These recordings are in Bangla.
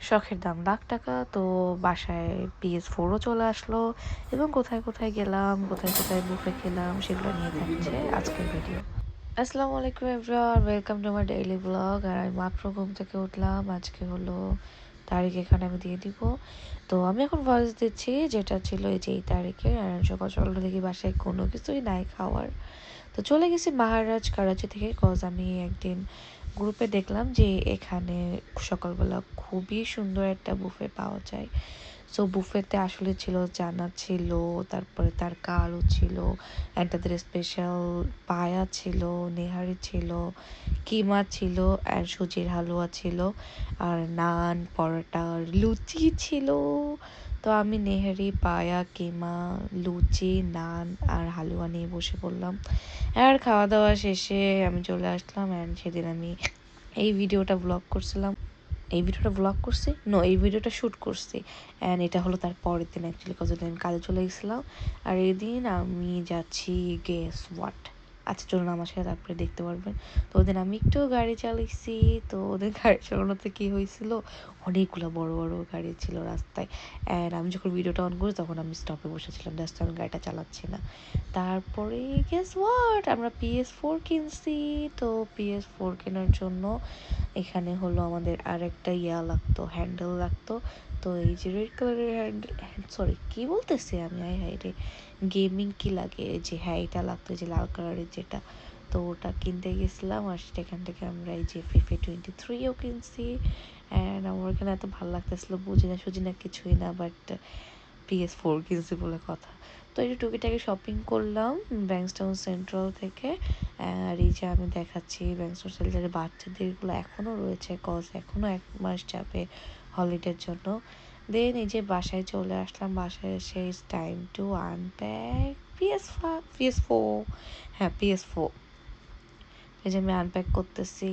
শখের দাম লাখ টাকা। তো বাসায় PS4ও চলে আসলো এবং কোথায় কোথায় গেলাম, কোথায় কোথায় বুফে খেলাম সেগুলো নিয়ে থাকছে আজকের ভিডিও। আসসালামু আলাইকুম everyone, welcome to my daily blog. আর আমি মাত্র ঘুম থেকে উঠলাম। আজকে হলো তারিখ এখানে আমি দিয়ে দিব। তো আমি এখন ভয়েস দিচ্ছি যেটা ছিল এই তারিখে। আর সকাল সকাল দেখি বাসায় কোনো কিছুই নাই খাওয়ার। তো চলে গেছি মহারাজ করাচি থেকে, কজ আমি একদিন গ্রুপে দেখলাম যে এখানে সকালবেলা খুবই সুন্দর একটা বুফে পাওয়া যায়। সো বুফেতে আসলে ছিল চানা ছিল, তারপরে তার কালু ছিল, অ্যান্ড তাদের স্পেশাল পায়া ছিল, নেহারি ছিল, কিমা ছিল, অ্যান্ড সুজির হালুয়া ছিল, আর নান, পরোটা, লুচি ছিল। তো আমি নেহারি, পায়া, কিমা, লুচি, নান আর হালুয়া নিয়ে বসে পড়লাম। আর খাওয়া দাওয়া শেষে আমি চলে আসলাম। অ্যান্ড সেদিন আমি এই ভিডিওটা শ্যুট করছি। অ্যান্ড এটা হলো তার পরের দিন অ্যাকচুয়ালি, কজ আমি কাজে চলে গেছিলাম। আর এই দিন আমি যাচ্ছি গেস হোয়াট। আচ্ছা চলুন আমার সাথে, তারপরে দেখতে পারবেন। তো ওদিন আমি একটু গাড়ি চালাইছি। তো ওদের গাড়ি চালানোতে কি হয়েছিল, অনেকগুলো বড় বড় গাড়ি ছিল রাস্তায়। অ্যান্ড আমি যখন ভিডিওটা অন করি তখন আমি স্টপে বসেছিলাম, জাস্ট আমি গাড়িটা চালাচ্ছি না। তারপরে গেস হোয়াট, আমরা PS4 কিনছি। তো PS4 কেনার জন্য এখানে হলো আমাদের আরেকটা লাগতো, হ্যান্ডেল লাগতো। তো এই যে রেড কালারের হ্যান্ডেল, সরি কি বলতেছি আমি, হাই রে, গেমিং কি লাগে যে, হ্যাঁ এটা লাগতো, যে লাল কালারের যেটা। তো ওটা কিনতে গেছিলাম। আর সেখান থেকে আমরা এই যে FIFA 23ও কিনছি। অ্যান্ড আমার এখানে এত ভালো লাগতেছিলো, বুঝি না সুঝি না কিছুই না, বাট PS4 কিনছি বলে কথা। তো এই যে টুকিটাকি শপিং করলাম ব্যাংকটাউন সেন্ট্রাল থেকে। আর এই যে আমি দেখাচ্ছি ব্যাংকটাউন সেন্ট্রালের বাচ্চাদেরগুলো এখনও রয়েছে, কজ এখনও 1 মাস যাবে হলিডের জন্য। দেন এই যে বাসায় চলে আসলাম। বাসায় এসে it's time to unpack PS4। হ্যাঁ PS4, এই যে আমি আনপ্যাক করতেছি।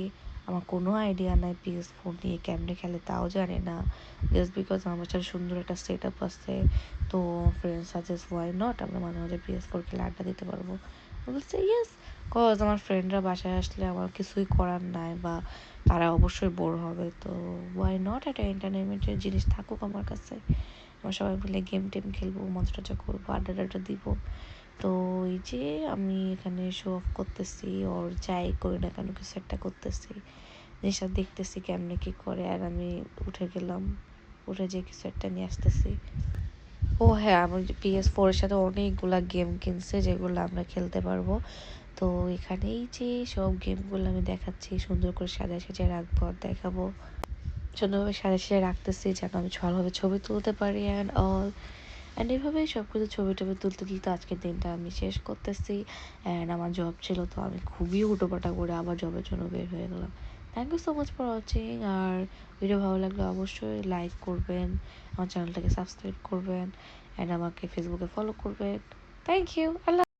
আমার কোনো আইডিয়া নাই PS4 নিয়ে কেমনে খেলে, তাও জানি না। জাস্ট বিকজ আমার বাসার সুন্দর একটা সেট আপ আছে। তো ফ্রেন্ড সাজেস্ট ওয়াই নট, আমরা মাঝে মাঝে PS4 খেলে আড্ডা দিতে পারবো। বলছে ইয়েস, কজ আমার ফ্রেন্ডরা বাসায় আসলে আমার কিছুই করার নাই, বা তারা অবশ্যই বোর হবে। তো ওয়াই নট, একটা এন্টারটেনমেন্টের জিনিস থাকুক আমার কাছে। আমরা সবাই মিলে গেম টেম খেলবো, মজা টজা করবো, আড্ডা টাড্ডা দিব। তো এই যে আমি এখানে শো অফ করতেছি, ওর যাই করি না কেন কিছু একটা করতেছি, জিনিসটা দেখতেছি কেমনে কি করে। আর আমি উঠে গেলাম, উঠে যে কিছু একটা নিয়ে আসতেছি। ও হ্যাঁ, আমি PS4 এর সাথে অনেকগুলা গেম কিনছে যেগুলো আমরা খেলতে পারবো। তো এখানেই যে সব গেমগুলো আমি দেখাচ্ছি, সুন্দর করে সাজায় সাজায় রাখবো আর দেখাবো। সুন্দরভাবে সাজায় সাজায় রাখতেছি যেন আমি ভালোভাবে ছবি তুলতে পারি অ্যান্ড অল। অ্যান্ড এভাবেই সব কিছু ছবি টবি তুলতে তুলতে আজকের দিনটা আমি শেষ করতেছি। অ্যান্ড আমার জব ছিল, তো আমি খুবই হুটোপাটা করে আবার জবের জন্য বের হয়ে গেলাম। Thank you so much for watching. আর ভিডিও ভালো লাগলে অবশ্যই লাইক করবেন, আমার চ্যানেলটাকে সাবস্ক্রাইব করবেন, অ্যান্ড আমাকে ফেসবুকে ফলো করবেন। Thank you, Allah.